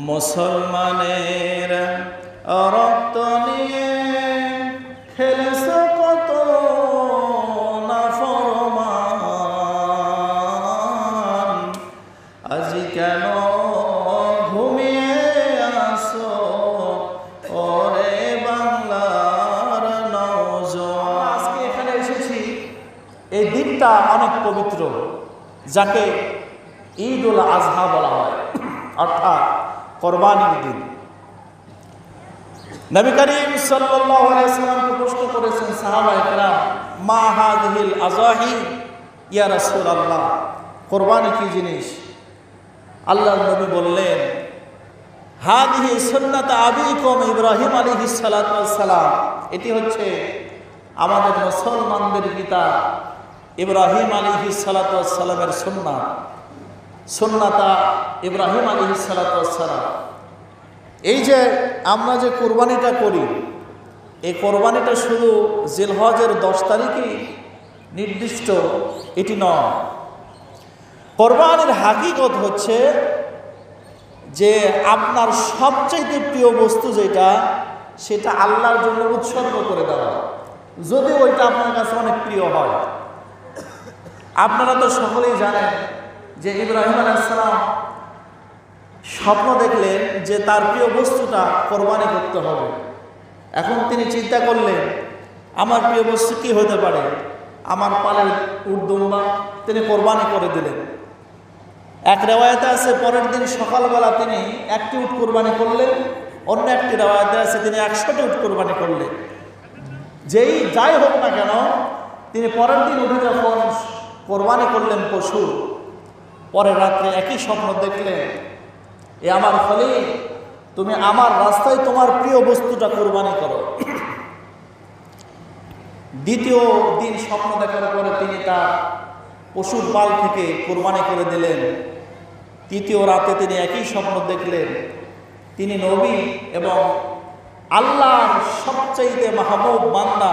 মুসলমানের রক্ত নিয়ে খেলেছ কত নাফরমান, আজি কেন ঘুমিয়ে আসো ওরে বাংলার নওজোয়ান। আজকে এখানে এসেছি, এই দিনটা অনেক পবিত্র, যাকে ঈদ উল আজহা বলা হয়, অর্থাৎ কোরবানির দিন। নবী করিম সাল্লাল্লাহু আলাইহি ওয়াসাল্লামকে প্রশ্ন করেছেন সাহাবায়ে কেরাম, মা হাযিহিল আযাহি ইয়া রাসূলুল্লাহ, কোরবানি কি জিনিস? আল্লাহর নবী বললেন, হাযিহি সুন্নাত আবিকুম ইব্রাহিম আলাইহিস সালাতু ওয়াস সালাম, এটি হচ্ছে আমাদের মুসলমানদের পিতা ইব্রাহিম আলাইহিস সালাতু ওয়াস সালামের সুন্নাত, সুন্নাতা ইব্রাহিম আলাইহিস সালাতু ওয়াস সালাম। এই যে আমরা যে কোরবানিটা করি, এই কোরবানিটা শুধু জিলহজের 10 তারিখই নির্দিষ্ট এটি নয়। কোরবানির হাকিকত হচ্ছে যে আপনার সবচেয়ে প্রিয় বস্তু যেটা, সেটা আল্লাহর জন্য উৎসর্গ করে দেওয়া, যদি ওইটা আপনার কাছে অনেক প্রিয় হয়। আপনারা তো সকলেই জানেন যে ইব্রাহিম আলাইহিস সালাম স্বপ্ন দেখলেন যে তার প্রিয় বস্তুটা কোরবানি করতে হবে। এখন তিনি চিন্তা করলেন, আমার প্রিয় বস্তু কি হতে পারে? আমার পালের উট দুম্বা। তিনি কোরবানি করে দিলেন। এক রেওয়ায়েতে আছে পরের দিন সকালবেলা তিনি 1টি উট কোরবানি করলেন, অন্য একটি রেওয়ায়েতে আছে তিনি 100টি উট কোরবানি করলেন। যাই হোক না কেন, তিনি পরের দিন উঠে যখন কোরবানি করলেন পশু, পরের রাত্রে একই স্বপ্ন দেখলেন, এ আমার খলিল, তুমি আমার রাস্তায় তোমার প্রিয় বস্তুটা কোরবানি করো। দ্বিতীয় দিন স্বপ্ন দেখার পরে তিনি তার পশুর পাল থেকে কোরবানি করে দিলেন। তৃতীয় রাতে তিনি একই স্বপ্ন দেখলেন। তিনি নবী এবং আল্লাহর সবচাইতে মাহবুব বান্দা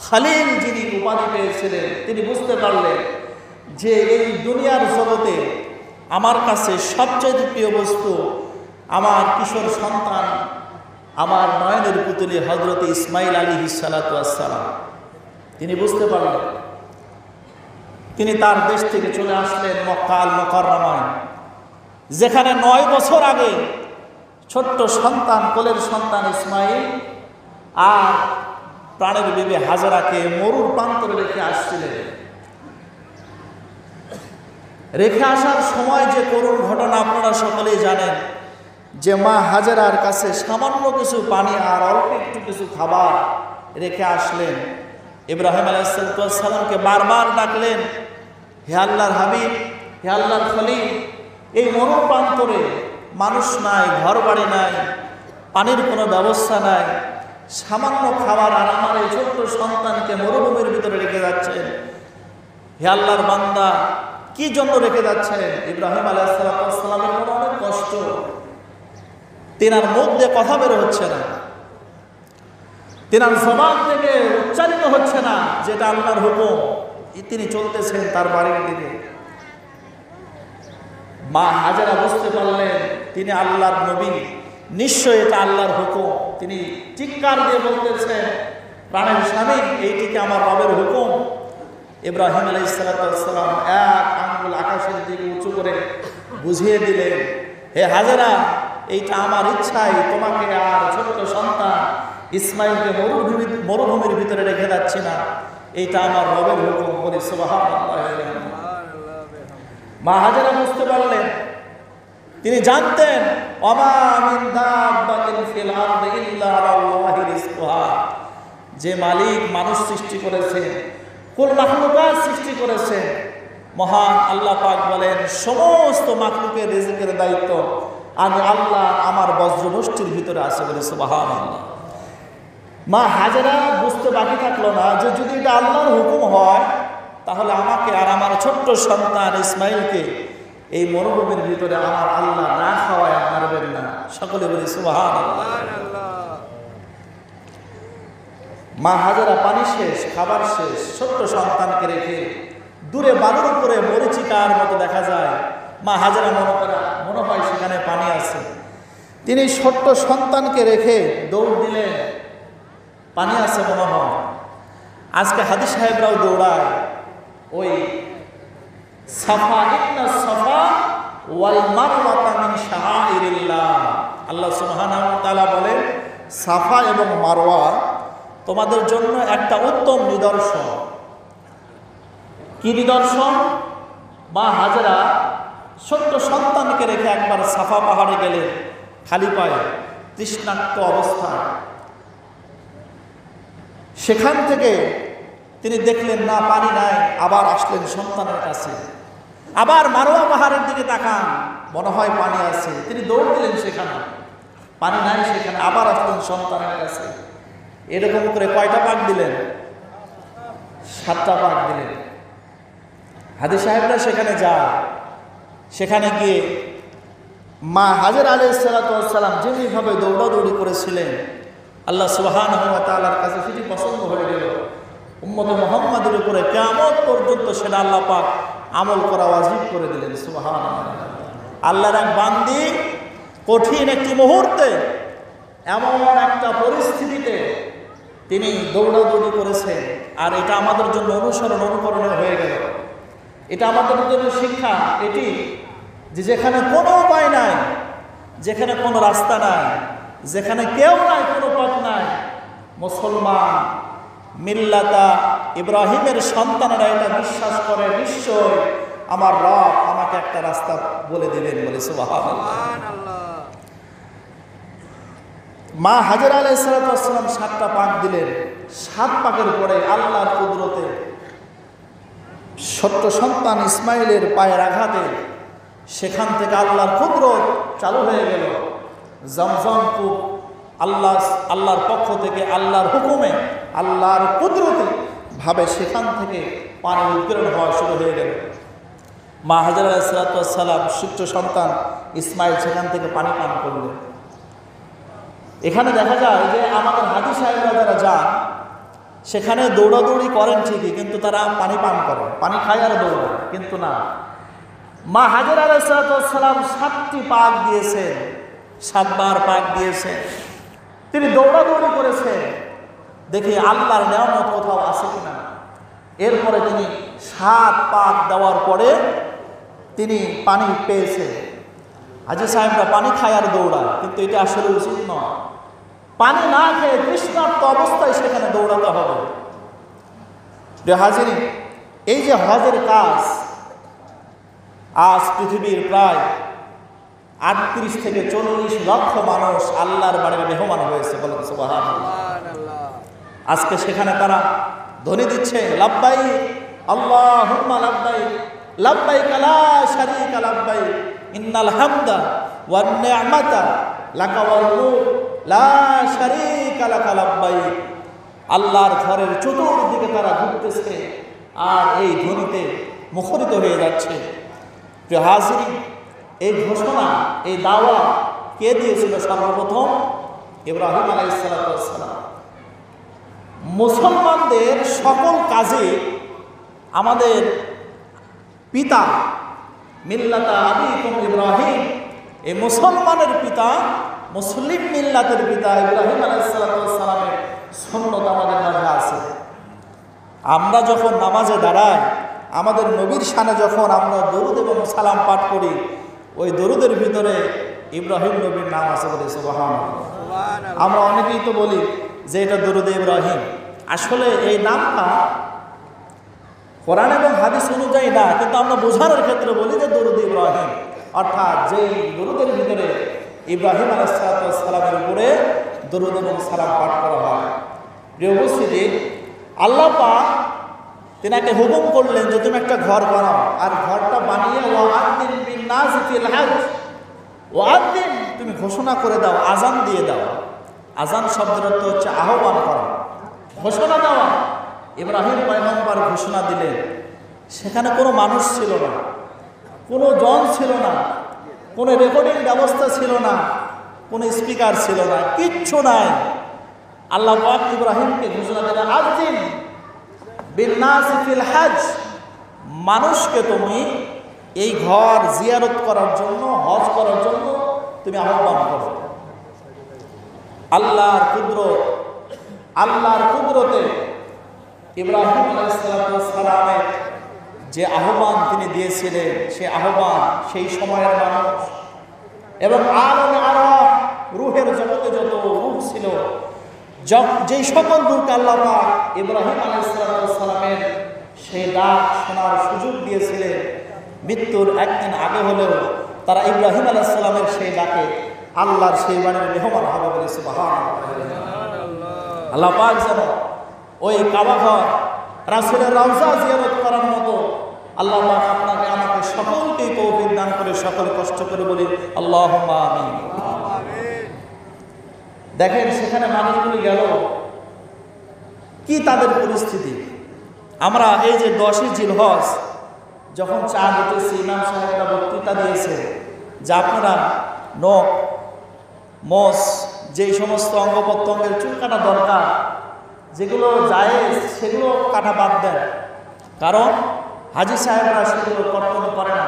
খলিল যিনি উপাধি পেয়েছিলেন, তিনি বুঝতে পারলেন যে এই দুনিয়ার জগতে আমার কাছে সবচেয়ে প্রিয় বস্তু আমার কিশোর সন্তান, আমার নয়নের পুতুলি হযরত ইসমাইল আলাইহিস সালাতু ওয়াস সালাম। তিনি বুঝতে পারলেন। তিনি তার দেশ থেকে চলে আসলেন মক্কা আল মুকাররমায়, যেখানে 9 বছর আগে ছোট্ট সন্তান, কোলের সন্তান ইসমাইল আর প্রাণের বিবি হাজেরাকে মরুর প্রান্তরে রেখে আসছিলেন। রেখে আসার সময় যে করুণ ঘটনা আপনারা সকলেই জানেন, যে মা হাজেরার কাছে সামান্য কিছু পানি আর অল্প একটু কিছু খাবার রেখে আসলেন। ইব্রাহিম আলাইহিস সালামকে বারবার ডাকলেন, হে আল্লাহর হাবিব, হে আল্লাহর খলিল, এই মরুর প্রান্তরে মানুষ নাই, ঘর বাড়ি নাই, পানির কোনো ব্যবস্থা নাই, সামান্য খাবার আর আমার এই ছোট্ট সন্তানকে মরুভূমির ভিতরে রেখে যাচ্ছেন। হে আল্লাহর বান্দা, কি জন্য রেখে যাচ্ছেন? ইব্রাহিম আলাইহিস সালামের মনে অনেক কষ্ট, তেনার মুখ দিয়ে কথা বের হচ্ছে না, তেনার জবান থেকে উচ্চারিত হচ্ছে না যেটা আল্লাহর হুকুম। তিনি চলতেছেন তার বাড়ির দিকে। মা হাজেরা বুঝতে পারলেন তিনি আল্লাহর নবী, নিশ্চয় এটা আল্লাহর হুকুম। তিনি চিৎকার দিয়ে বলতেছেন, প্রাণের স্বামী, এইটিকে আমার রবের হুকুম। ইব্রাহিম আলাইহিস সালাম এক আঙ্গুল আকাশের দিকে উঁচু করে বুঝিয়ে দিলেন, হে হাজেরা, এইটা আমার ইচ্ছাই তোমাকে আর ছোট্ট সন্তান ইসমাইলকে মরুভূমির ভিতরে রেখে যাচ্ছি না, এইটা আমার রবের হুকুম। বলি সুবহানাল্লাহ। মা হাজেরা বুঝতে পারলেন, তিনি জানতেন ওমা মিন দাব্বাতিন ফিল আরদি ইল্লা আলাল্লাহি রিজকুহা, যে মালিক মানুষ সৃষ্টি করেছেন, কুল মাখলুকাত সৃষ্টি করেছেন, মহান আল্লাহ পাক বলেন, সমস্ত মাখলুকের রিজিকের দায়িত্ব আমি আল্লাহ আমার বজ্রমুষ্টির ভিতরে আছে। বলে সুবহানাল্লাহ। মা হাজেরা বুঝতে বাকি থাকলো না যে যদি এটা আল্লাহর হুকুম হয়, তাহলে আমাকে আর আমার ছোট্ট সন্তান ইসমাইলকে এই মরুভূমির ভিতরে আমার আল্লাহ না খাওয়ায় মারবেন না। সকলে বলি সুবহানাল্লাহ। মা হাজেরা পানি শেষ, খাবার শেষ, ছোট্ট সন্তানকে রেখে দূরে বালুর উপরে মরিচিকার মতো দেখা যায়। মা হাজেরা মনে হয় সেখানে পানি আছে। তিনি ছোট্ট সন্তানকে রেখে দৌড় দিলেন, পানি আছে মনে হয়। আজকে হাদি সাহেবরাও দৌড়ায় ওই সাফা, ইন্না সাফা ওয়াল মারওয়াতা মিন শাআইরিল্লাহ। আল্লাহ সুবহানাহু ওয়া তাআলা বলেন, সাফা এবং মারওয়া তোমাদের জন্য একটা উত্তম নিদর্শন। কি নিদর্শন? মা হাজেরা ছোট্ট সন্তানকে রেখে একবার সাফা পাহাড়ে গেলেন খালি পায়ে, তৃষ্ণার্ত অবস্থায়। সেখান থেকে তিনি দেখলেন না, পানি নাই, আবার আসলেন সন্তানের কাছে। আবার মারোয়া পাহাড়ের দিকে তাকান, মনে হয় পানি আছে, তিনি দৌড় দিলেন সেখানে, পানি নাই সেখানে, আবার আসলেন সন্তানের কাছে। এরকম করে কয়টা পাক দিলেন? 7টা পাক দিলেন। হাদি সাহেবরা সেখানে যায়, সেখানে গিয়ে মা হাজেরা আলাইহিস সালাতু ওয়াস সালাম যেভাবে দৌড়াদৌড়ি করেছিলেন, আল্লাহ সুবহানাহু ওয়া তাআলার কাছে সেটি পছন্দ হয়ে গেল। উম্মতে মুহাম্মাদের উপরে কিয়ামত পর্যন্ত সেটা আল্লাহ পাক আমল করা ওয়াজিব করে দিলেন। সুবহানাল্লাহ। আল্লাহর এক বান্দি কঠিন একটি মুহূর্তে, এমন একটা পরিস্থিতিতে তিনি দৌড়াদৌড়ি করেছেন, আর এটা আমাদের জন্য অনুকরণীয় হয়ে গেল। এটা আমাদের জন্য শিক্ষা এটি যে যেখানে কোনো উপায় নাই, যেখানে কোনো রাস্তা নাই, যেখানে কেউ নাই, কোনো পথ নাই, মুসলমান মিল্লাতা ইব্রাহিমের সন্তানেরা এটা বিশ্বাস করে, নিশ্চয় আমার রব আমাকে একটা রাস্তা বলে দিবেন, বলে সুবহানাল্লাহ। মা হাজেরা আলাইহিস সালাতু ওয়াস সালাম 7টা পাক দিলেন। 7 পাকের পরে আল্লাহর কুদরতে ছোট্ট সন্তান ইসমাইলের পায়ের আঘাতে সেখান থেকে আল্লাহর কুদরত চালু হয়ে গেল। জমজম কূপ আল্লাহর পক্ষ থেকে, আল্লাহর হুকুমে, আল্লাহর কুদরতে ভাবে সেখান থেকে পানি উৎপীড়ন হওয়া শুরু হয়ে গেল। মা হাজেরা আলাইহিস সালাতু ওয়াস সালাম ছোট্ট সন্তান ইসমাইল সেখান থেকে পানি পান করলেন। এখানে দেখা যায় যে আমাদের হাদি সাহেবরা যারা যান সেখানে দৌড়াদৌড়ি করেন ঠিকই, কিন্তু তারা পানি পান করে, পানি খায় আর দৌড়ায়, কিন্তু না, মা হাজেরা আলাইহিস সালাতু ওয়াস সালাম 7টি পাক দিয়েছেন, 7 বার পাক দিয়েছেন। তিনি দৌড়াদৌড়ি করেছেন, দেখি আল্লাহর নিয়ামত কোথাও আছে কিনা। এরপরে তিনি 7 পাক দেওয়ার পরে তিনি পানি পেয়েছেন। হাজি সাহেবরা পানি খায় আর দৌড়ায়, কিন্তু এটা আসলে উচিত নয়। পানি না খেয়ে তৃষ্ণার্ত অবস্থায় সেখানে দৌড়াতে হবে। হাজির, এই যে হজের কাজ, আজ পৃথিবীর প্রায় 38 থেকে 40 লক্ষ মানুষ আল্লাহর বাড়ির মেহমান হয়েছে, বলেন সুবহানাল্লাহ। আজকে সেখানে তারা ধ্বনি দিচ্ছে, লাব্বাইক আল্লাহুম্মা লাব্বাইক, লাব্বাইক লা শারীকা লাব্বাইক, ইন্নাল হামদা ওয়ান নি'মাতা লাকা ওয়াল মুলক লা শারীকা লাকা লাব্বাইক। আল্লাহর ঘরের চতুর্দিকে তারা ঘুরতেছে আর এই ধ্বনিতে মুখরিত হয়ে যাচ্ছে। প্রিয় হাজিরিন, এই ঘোষণা, এই দাওয়া কে দিয়েছিল? সর্বপ্রথম ইব্রাহিম আলাইহিস সালাতু ওয়াস সালাম। মুসলমানদের সকল কাজে আমাদের পিতা মিল্লাতা আবিকুম ইব্রাহিম, এই মুসলমানের পিতা, মুসলিম মিল্লাতের পিতা ইব্রাহিম আলাইহিস সালাতু ওয়াস সালামের সুন্নাত আমাদের মাঝে আছে। আমরা যখন নামাজে দাঁড়াই, আমাদের নবীর শানে যখন আমরা দরুদ এবং সালাম পাঠ করি, ওই দরুদের ভিতরে ইব্রাহিম নবীর নাম আছে, বলে সুবহানাল্লাহ। আমরা অনেকেই তো বলি যে এটা দরুদ ইব্রাহিম, আসলে এই নামটা কোরআন এবং হাদিস অনুযায়ী না, কিন্তু আমরা বোঝানোর ক্ষেত্রে বলি যে দরুদ ইব্রাহিম, অর্থাৎ যেই দরুদের ভিতরে ইব্রাহিম আলাইহিস সালামের উপরে দরুদ এবং সালাম পাঠ করা হয়। প্রিয় উপস্থিতি, আল্লাহ পাক তিনাকে হুকুম করলেন যে তুমি একটা ঘর বানাও, আর ঘরটা বানিয়ে ওয়াআদ্দিন বিন-নাসি ফিল হজ, ওয়াআদ্দিন তুমি ঘোষণা করে দাও, আজান দিয়ে দাও। আজান শব্দের অর্থ হচ্ছে আহ্বান করা, ঘোষণা দেওয়া। ইব্রাহিম পয়গম্বর ঘোষণা দিলেন। সেখানে কোনো মানুষ ছিল না, কোনো জন ছিল না, কোনো রেকর্ডিং ব্যবস্থা ছিল না, কোনো স্পিকার ছিল না, কিচ্ছু নাই। আল্লাহ পাক ইব্রাহিমকে ঘোষণা দিলেন, আযিন বিন-নাসি ফিল হজ, মানুষকে তুমি এই ঘর জিয়ারত করার জন্য, হজ করার জন্য তুমি আহ্বান করো। আল্লাহর কুদরতে ইব্রাহিম আলাইহিস সালামের যে আহ্বান তিনি দিয়েছিলেন, সে আহ্বান সেই সময়ের মানুষ এবং আলামে আরওয়াহ, রূহের জগতে যত রূহ ছিল, যেই সকল রূহকে আল্লাহ পাক ইব্রাহিম আলাইহিস সালামের সেই ডাক শোনার সুযোগ দিয়েছিলেন, মৃত্যুর একদিন আগে হলেও তারা ইব্রাহিম আলাইহিস সালামের সেই ডাকে আল্লাহর সেই বাণীর মেহমান হবে বলে সুবহানাল্লাহ। আল্লাহ পাক যেন ওই কাবা ঘর, রাসূলের রওজা জিয়ারত করার মতো আল্লাহ পাক আপনাকে আমাকে সকলকেই তৌফিক দান করে, সকল কষ্ট করে বলি আল্লাহুম্মা আমিন। দেখেন সেখানে মানুষগুলি গেল, কি তাদের পরিস্থিতি। আমরা এই যে 10ই জিলহজ যখন চাঁদ উঠেছে, ইমাম সাহেবরা বক্তৃতা দিয়েছে যে আপনারা নখ, মোষ, যেই সমস্ত অঙ্গ প্রত্যঙ্গের চুল কাটা দরকার, যেগুলো জায়েজ সেগুলো কাটা বাদ দেন, কারণ হাজী সাহেবরা সেগুলো কর্তন করে না।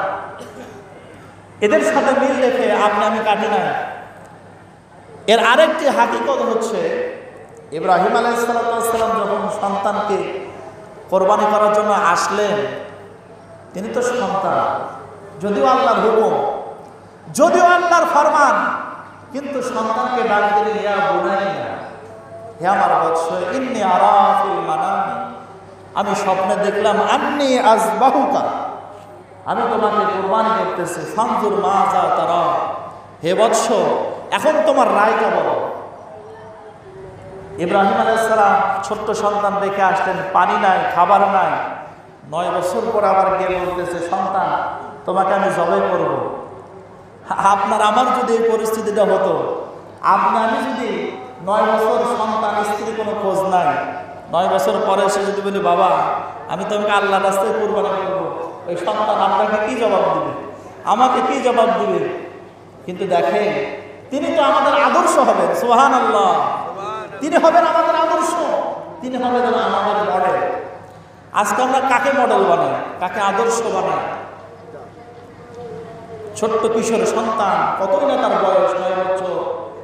এদের সাথে মিল রেখে আমি কাটি না। এর আরেকটি হাকিকত হচ্ছে, ইব্রাহিম আলাইহিস সালাম যখন সন্তানকে কোরবানি করার জন্য আসলেন, তিনি তো সন্তান, যদিও আল্লাহর হুকুম, যদিও আল্লাহর ফরমান, কিন্তু সন্তানকে ডাক দিলেন ইয়া বুনাইয়া, হে আমার বৎস, ইন্নী আরা ফিল মানামি, আমি স্বপ্নে দেখলাম, আন্নী আযবাহুকা, আমি তোমাকে কোরবানি করতেছি, ফানজুর মাযা তারা, হে বৎস এখন তোমার রায়টা বলো। ইব্রাহিম আলাইহিস সালাম ছোট্ট সন্তান রেখে আসলেন, পানি নাই, খাবার নাই। 9 বছর পর আবার গিয়ে বলতেছে, সন্তান তোমাকে আমি জবাই করব। আমার যদি এই পরিস্থিতিটা হতো, আমি যদি 9 বছর সন্তান, স্ত্রী কোনো খোঁজ নাই, 9 বছর পরে এসে যদি বলি বাবা আমি তোমাকে আল্লাহর রাস্তায় কুরবানি করবো, ওই সন্তান আপনাকে কি জবাব দিবে, আমাকে কি জবাব দিবে? কিন্তু দেখেন তিনি তো আমাদের আদর্শ হবেন, সুবহানাল্লাহ, তিনি হবেন আমাদের আদর্শ, তিনি হবেন আমাদের মডেল। আজকে আমরা কাকে মডেল বানাই, কাকে আদর্শ বানাই? ছোট্ট কিশোর সন্তান, কতই না তার বয়স, 9 বছর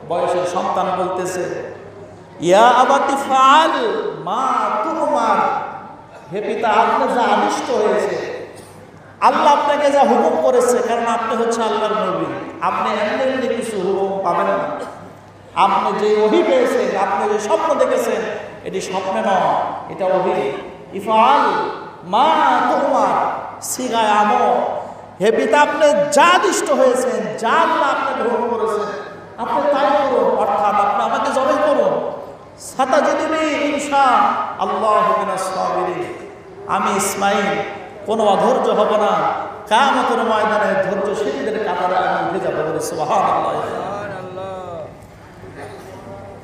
বয়সের সন্তান বলতেছে, ইয়া আবাতি ফাল মা তুমার, হে পিতা আপনি যা আদিষ্ট হয়েছে, আল্লাহ আপনাকে যা হুকুম করেছে, কারণ আপনি হচ্ছে আল্লাহর নবী, আপনি এমনি কিছু হুকুম পাবেন না। আপনি যে ওহী পেয়েছেন, আপনি যে স্বপ্ন দেখেছেন, এটি স্বপ্নে নয়, এটা ওহী। ইফআল মা তুমার সিগায় আমর, হে পিতা আপনি যা আদিষ্ট হয়েছেন, যা আল্লাহ আপনাকে হুকুম করেছেন, আপনি তাই করুন, অর্থাৎ আপনি আমাকে জবাই করুন। সাতাজিদুনি ইনশাআল্লাহু মিনাস সাবিরিন, আমি ইসমাঈল কোনো অধৈর্য হব না, কিয়ামতের ময়দানে ধৈর্যশীলদের কাতারে আমি উঠে যাব বলে সুবহানাল্লাহ।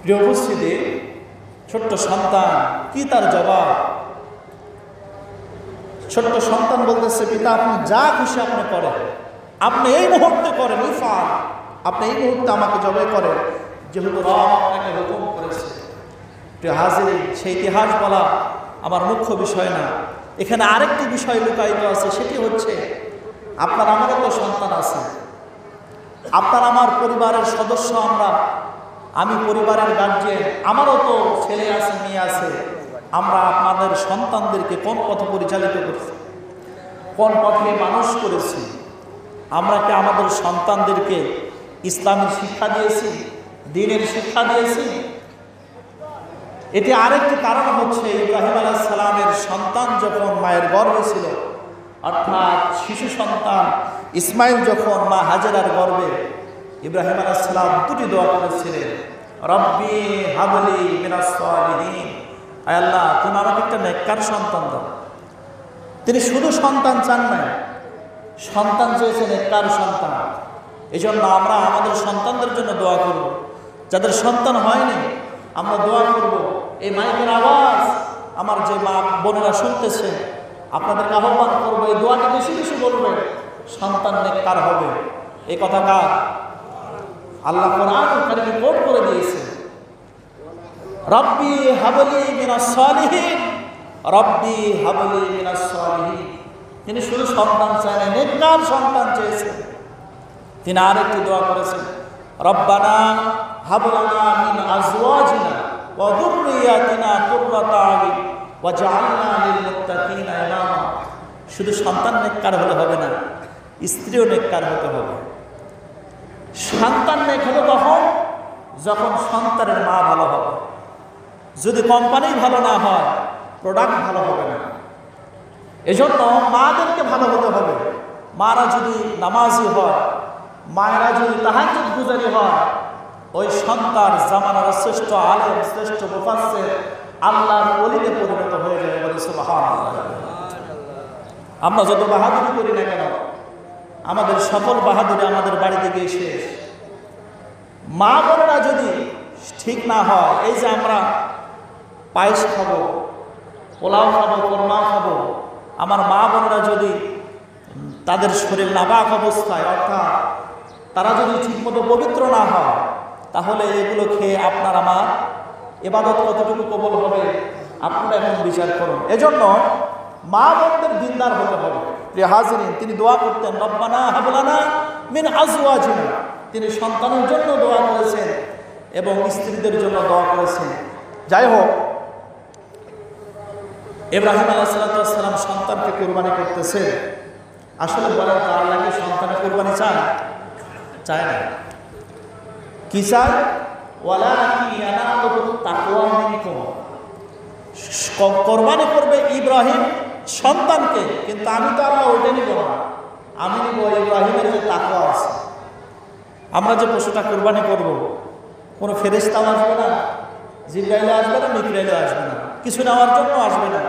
প্রিয় উপস্থিতি, ছোট্ট সন্তান, কি তার জবাব? ছোট্ট সন্তান বলতেছে, পিতা আপনি যা খুশি আপনি করেন, আপনি এই মুহূর্তে করেন, ইফআল, আপনি এই মুহূর্তে আমাকে জবাই করেন, যেহেতু রব আপনাকে হুকুম করেছে। প্রিয় হাজিরিন, সেই ইতিহাস বলা আমার মুখ্য বিষয় না, এখানে আরেকটি বিষয় লুকায়িত আছে, সেটি হচ্ছে আপনার আমারও তো সন্তান আছে, আপনার আমার পরিবারের সদস্য, আমি পরিবারের গার্জিয়ান, আমারও তো ছেলে আছে, মেয়ে আছে। আমরা আপনাদের সন্তানদেরকে কোন পথে পরিচালিত করছি, কোন পথে মানুষ করেছি? আমরা কি আমাদের সন্তানদেরকে ইসলামের শিক্ষা দিয়েছি, দ্বীনের শিক্ষা দিয়েছি? এটি আরেকটি কারণ হচ্ছে, ইব্রাহিম আলাইহিস সালামের সন্তান যখন মায়ের গর্ভে ছিল, অর্থাৎ শিশু সন্তান ইসমাইল যখন মা হাজেরার গর্ভে, ইব্রাহিম আলাইহিস সালাম দুটি দোয়া করেছিলেন, রব্বি হাবলি মিনাস সালিহিন, আয় আল্লাহ তুমি আমাকে একটা নেককার সন্তান দাও। তিনি শুধু সন্তান চান নাই, সন্তান চেয়েছেন নেককার সন্তান। এই জন্য আমরা আমাদের সন্তানদের জন্য দোয়া করব, যাদের সন্তান হয়নি আমরা দোয়া করব। এই মাইকের আওয়াজ আমার যে মা বোনেরা শুনতেছে, আপনাদেরকে আহ্বান করবো, এই দোয়াটা বেশি বেশি বলবেন, সন্তান নেককার হবে। এই কথা কার? আল্লাহ কোরআনুল কারীমে কোট করে দিয়েছে, রব্বি হাবলি মিনাস সালিহিন, রব্বি হাবলি মিনাস সালিহিন। তিনি শুধু সন্তান চান, নেককার সন্তান চেয়েছেন। তিনি আরেকটি দোয়া করেছেন, রব্বানা হাব লানা মিন আজওয়াজিনা ওয়া যুররিয়াতিনা কুররাতা আয়ুন ওয়াজআলনা লিল মুত্তাকিনা ইমামা। শুধু সন্তান নেককার হলে হবে না, স্ত্রীও নেককার হতে হবে। সন্তান নেক হবে কখন? যখন সন্তানের মা ভালো হবে। যদি কোম্পানি ভালো না হয়, প্রোডাক্ট ভালো হবে না। এজন্য মাদেরকে ভালো হতে হবে। মারা যদি নামাজি হয়, মায়েরা যদি তাহাজ্জুদ গুজারি হয়, ওই সন্তান জামানার শ্রেষ্ঠ আলেম, শ্রেষ্ঠ মুফাসসির, আল্লাহর ওলিতে পরিণত হয়ে যাবে। বলে সুবহানাল্লাহ। আমরা যত বাহাদুরি করি না কেন, আমাদের সকল বাহাদুরি আমাদের বাড়িতে গিয়ে শেষ। মা বোনেরা যদি ঠিক না হয়, এই যে আমরা পায়েস খাবো, পোলাও খাবো, কোরমা খাবো, আমার মা বোনেরা যদি তাদের শরীর নাবাক অবস্থায়, অর্থাৎ তারা যদি ঠিকমতো পবিত্র না হয়, তাহলে এগুলো খেয়ে আপনার আমার ইবাদত কতটুকু কবুল হবে আপনারা এখন বিচার করুন। এজন্য মা বোনদের দিনদার হতে হবে। প্রিয় হাজিরিন, তিনি দোয়া করতেন, রব্বানা হাব লানা মিন আজওয়াজিনা। তিনি সন্তানের জন্য দোয়া করেছেন এবং স্ত্রীদের জন্য দোয়া করেছেন। যাই হোক, ইব্রাহিম আলাইহিস সালাম সন্তানকে কুরবানি করতেছে। আসলে বলেন তো, আল্লাহ কি সন্তানের কুরবানি চায়? চায় না। কি চায়? ওয়ালাকিন ইয়ানালুহুত তাকওয়া মিনকুম। কুরবানি করবে ইব্রাহিম সন্তানকে, কিন্তু আমি তো আল্লাহ ওইটা নিব না, আমি নিব ইব্রাহিমের যে তাকওয়া আছে। আমরা যে পশুটা কুরবানি করব, কোনো ফেরেশতাও আসবে না, জিবরাইলও আসবে না, মিকরাইলও আসবে না, কিছু নেওয়ার জন্য আসবে না।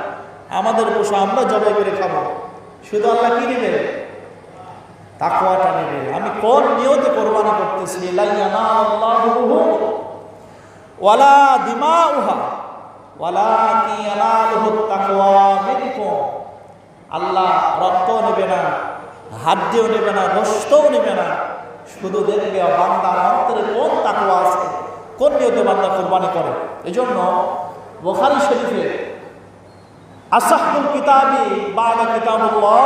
আমাদের পশু আমরা জবাই করে খাবো। শুধু আল্লাহ কি নেবে? তাকওয়াটা নেবে। আমি কোন নিয়তে কোরবানি করতেছি? লা ইয়ানালুহু ওয়ালা দিমাউহা ওয়ালাকিন ইয়ানালুহুত তাকওয়া মিনকুম। আল্লাহ রক্তও নেবে না, হাড্ডিও নেবে না, গোশতও নেবে না, শুধু দেখবে বান্দার অন্তরে কোন তাকওয়া আছে, কোন নিয়তে বান্দা কোরবানি করে। এজন্য বুখারী শরীফে আসাহুল কিতাবি বা'দা কিতাবুল্লাহ,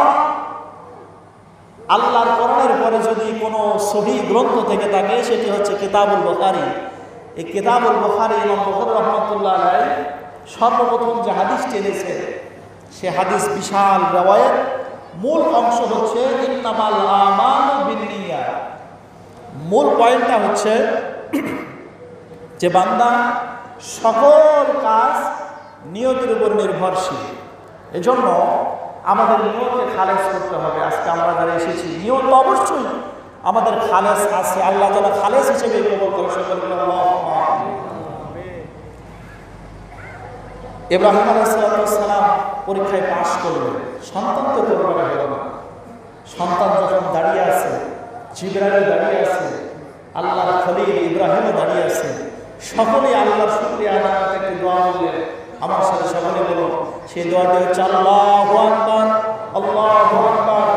আল্লাহর কোরআনের পরে যদি কোনো সহিহ গ্রন্থ থেকে থাকে, সেটি হচ্ছে কিতাবুল বুখারী। এই কিতাবুল বুখারী ইমাম বুখারী রাহমাতুল্লাহ আলাইহি সর্বপ্রথম যে হাদিসটি এনেছে, সে হাদিস বিশাল রিওয়ায়াত। মূল অংশ হচ্ছে ইন্নামাল আমালু বিন্নিয়াত। মূল পয়েন্টটা হচ্ছে যে বান্দা সকল কাজ নিয়তের উপর নির্ভরশীল। এজন্য আমাদের নিয়তকে খালেস করতে হবে। আজকে আমরা যারা এসেছি, নিয়ত অবশ্যই আমাদের খালেস আছে। আল্লাহ তাআলা খালেস হিসেবে কবুল করে। সকলে আল্লাহুম্মা আমিন। ইব্রাহিম আলাইহিস সালাম পরীক্ষায় পাশ করলেন, সন্তান তো কোরবানি হলো না। সন্তান যখন দাঁড়িয়ে আছে, জিবরাইল দাঁড়িয়ে আছে, আল্লাহর খলিল ইব্রাহিমও দাঁড়িয়ে আছে, সকলেই আল্লাহর শুকরিয়া আদায় করতে একটি দোয়া বললেন। আমার সাথে সকলে বলো, সেই দোয়াটি হচ্ছে আল্লাহু আকবার, আল্লাহু আকবার,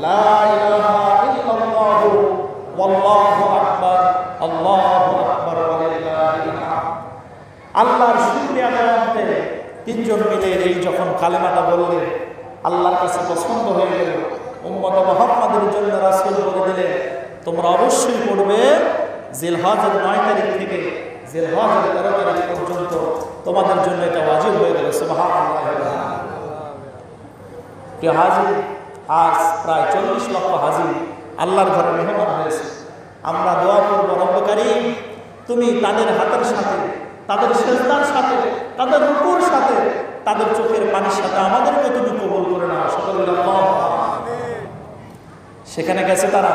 লা ইলাহা ইল্লাল্লাহু ওয়াল্লাহু আকবার, আল্লাহু আকবার ওয়া লিল্লাহিল হামদ। আল্লাহর শুকরিয়া আদায় তিনজন মিলে এই যখন কালেমাটা বললেন, আল্লাহর কাছে পছন্দ হয়ে গেল। উম্মত মুহাম্মাদের জন্য রাসূল বলে দিলেন, তোমরা অবশ্যই পড়বে জিলহজের 9 তারিখ থেকে জিলহজের 13 তারিখ পর্যন্ত, তোমাদের জন্য এটা ওয়াজিব হয়ে গেল। সুবহানাল্লাহ। প্রিয় হাজির, আজ প্রায় 40 লক্ষ হাজির আল্লাহর ঘরে মেহমান হয়েছে। আমরা দোয়া করব, রব্ব কারীম, তুমি তাদের হাতের সাথে, তাদের সেজদার সাথে, তাদের রুকুর সাথে, তাদের চোখের পানির সাথে আমাদেরকে তুমি কবুল করে নাও। সকলে আল্লাহুম্মা আমিন। সেখানে গেছে তারা,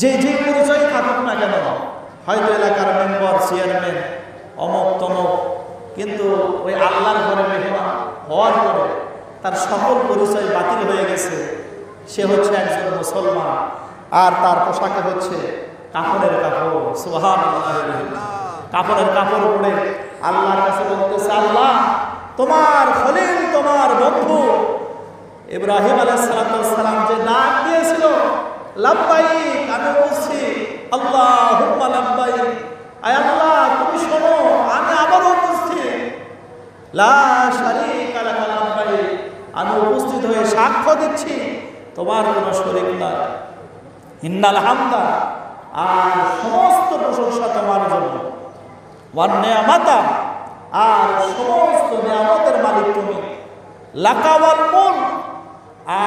যে পরিচয় থাকুক না কেন, হয়তো এলাকার মেম্বার, চেয়ারম্যান, অমক তমক, কিন্তু ওই আল্লাহর ঘরে মেহমান হওয়ার পরে তার সকল পরিচয় বাতিল হয়ে গেছে। সে হচ্ছে একজন মুসলমান, আর তার পোশাকে হচ্ছে কাপড়ের কাপড়। সুবহানাল্লাহ। কাপড়ের কাপড় পরে আল্লাহর কাছে বলতেছে, আল্লাহ তোমার খলিল, তোমার বন্ধু ইব্রাহিম আলাইহিস সালাম যে ডাক দিয়েছিল, লাব্বাইক, আমি বলছি আল্লাহুম্মা লাব্বাইক, আয় আল্লাহ তুমি শোনো, আমি আবারও উপস্থিত, লা শারীকা লাকা লাব্বাইক, আমি উপস্থিত হয়ে সাক্ষ্য দিচ্ছি তোমার কোনো শরীক নাই। ইন্নাল হামদা, আর সমস্ত প্রশংসা ওয়ান নিয়ামাতা, আর সমস্ত নিয়ামতের মালিক তুমি, লাকা ওয়াল মুলক,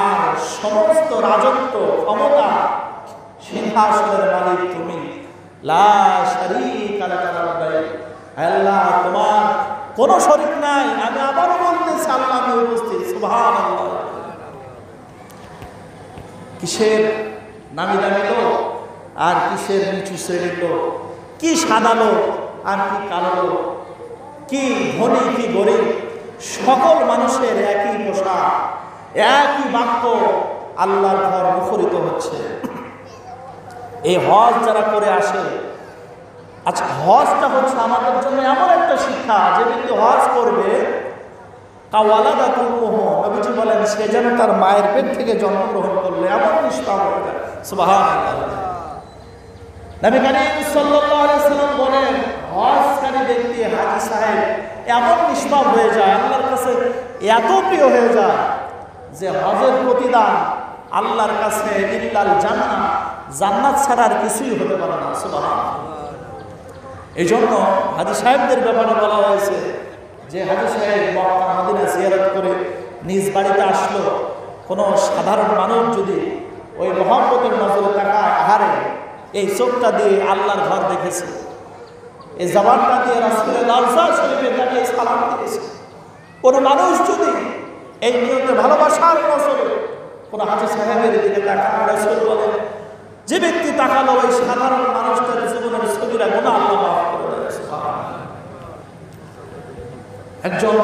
আর সমস্ত রাজত্ব ক্ষমতা সিংহাসনের মালিক তুমি, লা শারীকা লাকা রাব্বাই, আল্লাহ তোমার কোনো শরীক নাই। আমি আবারও বলতেছি, আল্লাহ আমি উপস্থিত, সুবহানাল্লাহ। কিসের নামি দামি লোক আর কিসের নিচু শ্রেণীর লোক, কি সাদা লোক আর কি কালো লোক, কি ধনী কি গরিব, সকল মানুষের একই পোশাক, একই বাক্য, আল্লাহর ঘর মুখরিত হচ্ছে। এই হজ যারা করে আসে, আচ্ছা হজটা হচ্ছে আমাদের জন্য এমন একটা শিক্ষা, যে ব্যক্তি হজ করবে কাওয়ালাদাতুল মুহু, নবীজি বলেন সে যেন তার মায়ের পেট থেকে জন্মগ্রহণ করলে এমন নিষ্পাপ হয়ে যায়। সুবহানাল্লাহ। নবী করিম সাল্লাল্লাহু আলাইহি ওয়াসাল্লাম বলেন হজকারী ব্যক্তি, হাজী সাহেব এমন নিষ্পাপ হয়ে যায়, আল্লাহর কাছে এত প্রিয় হয়ে যায় যে হজের প্রতিদান আল্লাহর কাছে ইল্লাল জান্নাহ, জান্নাত ছাড়া আর কিছুই হতে পারে না। সুবহানাল্লাহ। এই জন্য হাজী সাহেবদের ব্যাপারে বলা হয়েছে যে হাজী সাহেব মক্কা মদিনা জিয়ারত করে নিজ বাড়িতে আসলো, কোনো সাধারণ মানুষ যদি ওই মহব্বতের নজরে তাকায়, আহারে এই চোখটা দিয়ে আল্লাহর ঘর দেখেছে, এই জবানটা দিয়ে রাসূলের লালসা শরীফে দাঁড়িয়ে সালাম দিয়েছে, কোনো মানুষ যদি এই নিয়তে ভালোবাসার নজরে কোনো হাজী সাহেবের দিকে তাকায়, রাসূল বলেন যে ব্যক্তি তাকালো ওই সাধারণ মানুষটার জীবনের সগীরা গুনাহ আল্লাহ মাফ করে দেয়। সুবহানাল্লাহ। একজন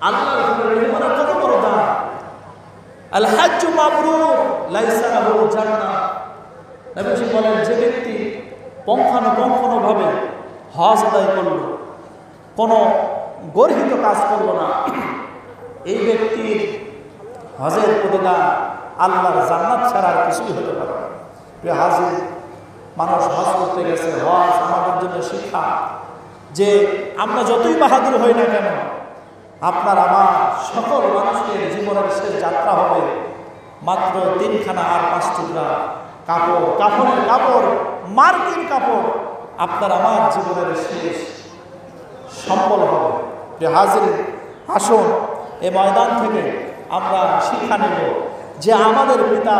আল্লাহর ঘরের মেহমানের কত বড় দাম। আল হাজ্জু মাবরুর লাইসা লাহু জান্নাহ, নবীজি বলেন যে ব্যক্তি পঙ্খানুপুঙ্খভাবে হজ আদায় করল, কোনো গর্হিত কাজ করল না, এই ব্যক্তির হজের প্রতিদান আল্লাহর জান্নাত ছাড়া আর কিছুই হতে পারে না। হাজির মানুষ হজ করতে গেছে, হজ আমাদের জন্য শিক্ষা যে আমরা যতই বাহাদুর হই না কেন, আপনার আমার সকল মানুষের জীবনের শেষ যাত্রা হবে মাত্র 3খানা আর 5 টুকরা কাপড়, কাপড়ের কাপড়, মার্কিন কাপড়, আপনার আমার জীবনের শেষ সম্বল হবে। হাজির আসুন এই ময়দান থেকে আমরা শিক্ষা নেব যে আমাদের পিতা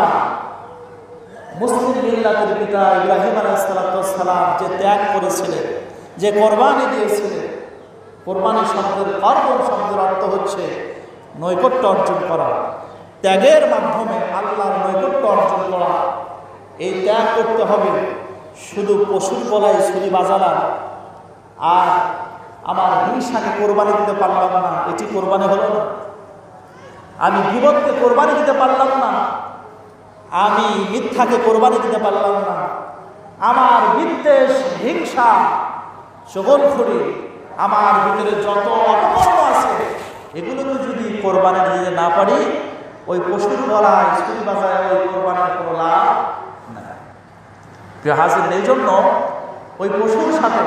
মুসলিম মিল্লাতের পিতা ইব্রাহিম আলাইহিস সালাম যে ত্যাগ করেছিলেন, যে কোরবানি দিয়েছিলেন, কোরবানি শব্দের কর্বন শব্দের অর্থ হচ্ছে নৈকট্য অর্জন করা, ত্যাগের মাধ্যমে আল্লাহর নৈকট্য অর্জন করা। এই ত্যাগ করতে হবে, শুধু পশুর গলায় ছুরি বাজালাম আর আমার হিংসাকে কোরবানি দিতে পারলাম না, এটি কোরবানি হলো না। আমি গীবতকে কোরবানি দিতে পারলাম না, আমি মিথ্যাকে কোরবানি দিতে পারলাম না, আমার বিদ্বেষ হিংসা চগলখড়ি আমার ভিতরে যত অপকর্ম আছে এগুলোকে যদি কোরবানি দিতে না পারি, ওই পশুর গলায় ছুরি বাজায় ওই কোরবানির কোনো লাভ নাই। প্রিয় হাজির, এই জন্য ওই পশুর সাথে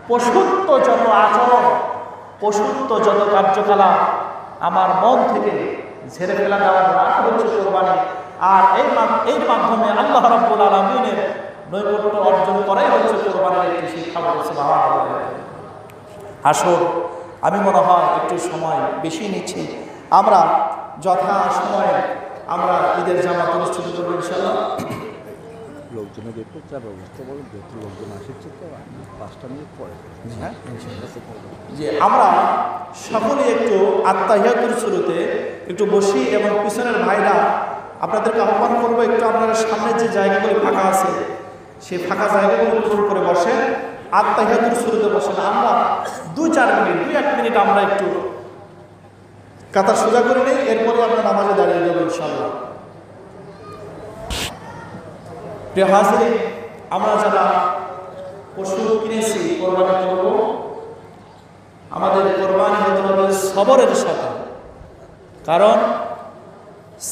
পশুত্ব যত আচরণ, পশুত্ব যত কার্যকলাপ আমার মন থেকে ঝেড়ে ফেলা দেওয়ার নাম হচ্ছে কোরবানি। আর এর মাধ্যমে আল্লাহ রাব্বুল আলামিনের নৈকট্য অর্জন করাই হচ্ছে কোরবানির একটি শিক্ষা বলছে। আসুন, আমি মনে হয় একটু সময় বেশি নিচ্ছি, আমরা যথা সময়ে আমরা ঈদের জামাত অনুষ্ঠিত করবো ইনশাআল্লাহ। লোকজনের একটু চার ব্যবস্থা বলেন, যেহেতু লোকজন আসছে তো 5টা মিনিট পরে। হ্যাঁ, যে আমরা সকলেই একটু আত্তাহিয়াতুর শুরুতে একটু বসি এবং পিছনের ভাইরা আপনাদেরকে আহ্বান করবো, একটু আপনারা সামনের যে জায়গাগুলি ফাঁকা আছে সেই ফাঁকা জায়গাগুলো পূরণ করে বসেন, আত্তাহিয়াতুর শুরুতে বসেন। আমরা 2-4 মিনিট 2-1 মিনিট আমরা একটু কাতার সোজা করে নিই, এরপরে আমরা নামাজে দাঁড়িয়ে যাবো ইনশাআল্লাহ। প্রিয় হাজির, আমরা যারা পশু কিনেছি কোরবানি করব, আমাদের কোরবানি হতে হবে সবরের সাথে, কারণ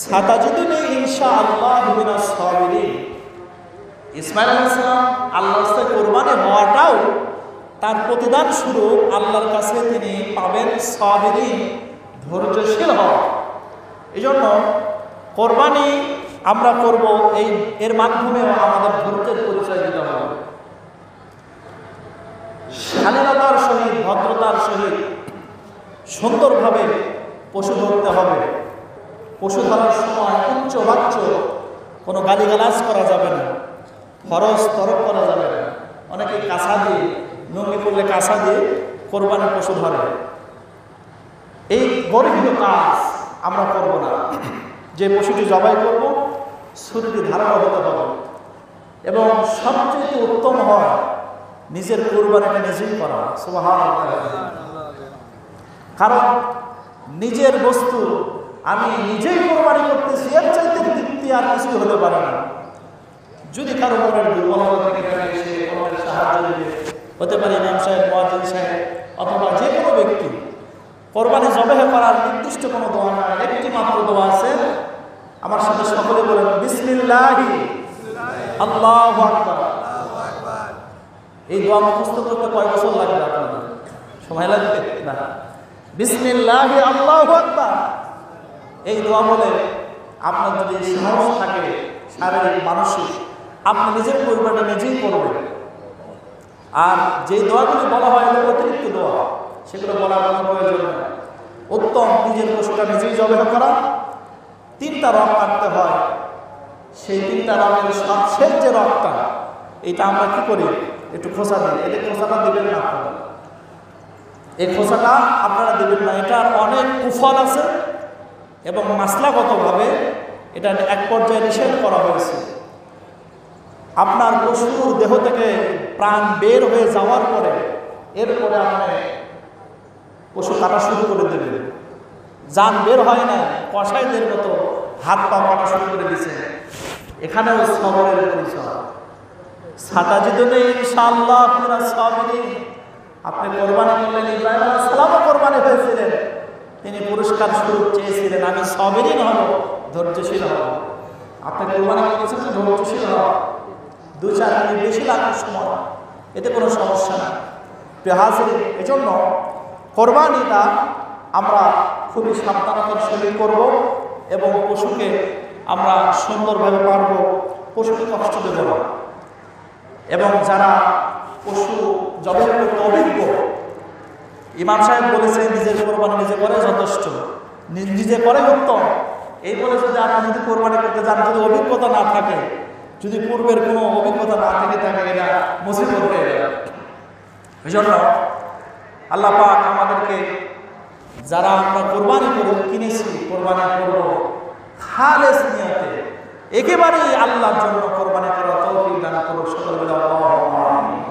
সাতাজিদুনি ইনশাআল্লাহ মিনাস সাবিরিন। ইসমাঈল আলাইহিস সালাম আল্লাহর কাছে কোরবানি হওয়াটাও তার প্রতিদান স্বরূপ আল্লাহর কাছে তিনি পাবেন সাবিরিন, ধৈর্যশীল হওয়া। এই জন্য কোরবানি আমরা করব, এর মাধ্যমেও আমাদের ধৈর্যের পরিচয় দিতে হবে। স্বাধীনতা ভদ্রতার সহিত সুন্দরভাবে পশু ধরতে হবে। পশু ধরার সময় উচ্চ বাচ্চ কোনো গালিগালাজ করা যাবে না, ফরজ তরক করা যাবে না। অনেকে কাঁসা দিয়ে, লুঙ্গি করলে কাঁসা দিয়ে কোরবানির পশু ধরে। এই গর্হিত কাজ আমরা করব না। যে পশুটি জবাই করব ছুরিটি ধারালো হতে হবে এবং সবচেয়ে উত্তম হয় নিজের কোরবানিটা নিজেই করা। সুবহানাল্লাহ। কারণ নিজের বস্তু আমি নিজেই কোরবানি করতেছি, এর চাইতে তৃপ্তি আর কিছু হতে পারে না। যদি কারো মনের দুর্বলতা থেকে থাকে, সে অন্যের সাহায্য দিবে, হতে পারে ইমাম সাহেব, মুয়াজ্জিন সাহেব অথবা যে কোনো ব্যক্তি। কোরবানি জবাই করার নির্দিষ্ট কোনো দোয়া না, একটি মাত্র দোয়া আছে। আমার সাথে সকলে বলেন বিসমিল্লাহি আল্লাহু আকবার। এই দোয়া মুখস্থ করতে কয় বছর লাগবে আপনাদের? সময় লাগবে না। বিসমিল্লাহি আল্লাহু আকবার এই দোয়া বলে আপনার যদি সাহস থাকে, শারীরিক মানসিক, আপনি নিজের কোরবানিটা নিজেই করবেন। আর যে দোয়াগুলি বলা হয় এগুলো অতিরিক্ত দোয়া, সেগুলো বলার কোনো প্রয়োজন নেই। উত্তম নিজের পশুটা নিজেই জবাই করা। 3টা রক কাটতে হয়, সেই 3টা রকের সবশেষ যে রকটা, এটা আমরা কি করি, একটু খোসা দিই। এটা খোসাটা দেবেন না আপনারা, এই খোসাটা আপনারা দেবেন না। এটার অনেক কুফল আছে এবং মাসলাগতভাবে এটা এক পর্যায়ে নিষেধ করা হয়েছে। আপনার পশুর দেহ থেকে প্রাণ বের হয়ে যাওয়ার পরে এরপরে আপনি পশু কাটা শুরু করে দেবেন। জান বের হয় না, কষাইদের মতো হাত পা কাটা শুরু করে দিচ্ছে। এখানেও সবরের পরিচয়। সাতাজিদুনে ইনশাআল্লাহ আপনারা সাবিরিন। আপনি কোরবানি করলেন, ইব্রাহিম আলাইহিস সালামও কোরবানি হয়েছিলেন, তিনি পুরস্কার স্বরূপ চেয়েছিলেন আমি সাবিরিন হব, ধৈর্যশীল হব। আপনি কোরবানি করেছেন তো ধৈর্যশীল হব, 2-4 মিনিট বেশি লাগার সময়, এতে কোনো সমস্যা না। প্রিয় হাজিরিন, এজন্য কোরবানিটা আমরা খুবই সাবধানতার সহিত করব এবং পশুকে আমরা সুন্দরভাবে পারবো, পশুকে কষ্ট দেব না। এবং যারা পশু জবাই করতে অভিজ্ঞ, ইমাম সাহেব বলেছেন নিজের কোরবানি নিজে করে যথেষ্ট, নিজে করে উত্তম। এই বলে যদি আপনি যদি কোরবানি করতে যান, যদি অভিজ্ঞতা না থাকে, যদি পূর্বের কোনো অভিজ্ঞতা না থেকে থাকে, এটা মুসিবত হয়ে যাবে। এই জন্য আল্লাহ পাক আমাদেরকে, যারা আমরা কোরবানি করে কিনেছি, কোরবানি করব খালেস নিয়তে, একেবারেই আল্লাহর জন্য কোরবানি করার তৌফিক দান করুন সকল বলে আল্লাহুম্মা আমিন।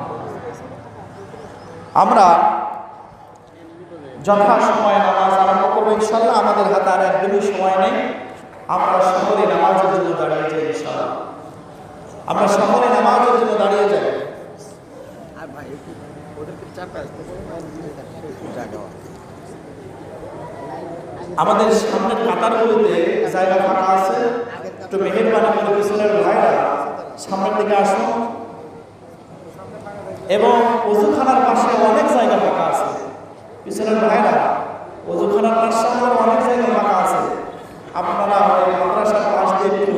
আমরা যথাসময়ে নামাজ আরম্ভ করবো ইনশাআল্লাহ। আমাদের হাতে আর একদমই সময় নেই। আমরা সকলে নামাজের জন্য দাঁড়িয়ে যাই ইনশাআল্লাহ। আমরা সকলে নামাজের জন্য দাঁড়িয়ে যাই। আমাদের সামনের কাতারগুলিতে জায়গা ফাঁকা আছে, একটু মেহেরবানি করে পিছনের ভাইরা সামনের দিকে আসুন। এবং ওযুখানার পাশে অনেক জায়গা ফাঁকা আছে, পিছনের ভাইরা ওযুখানার পাশে অনেক জায়গা ফাঁকা আছে। আপনারা ওই মাদ্রাসার পাশ দিয়ে একটু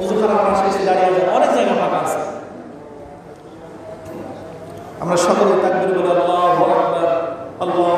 ওযুখানার পাশে এসে দাঁড়িয়ে যান, অনেক জায়গা ফাঁকা আছে। আমরা সকলে তাকবীর বলে আল্লাহু আকবার, আল্লাহু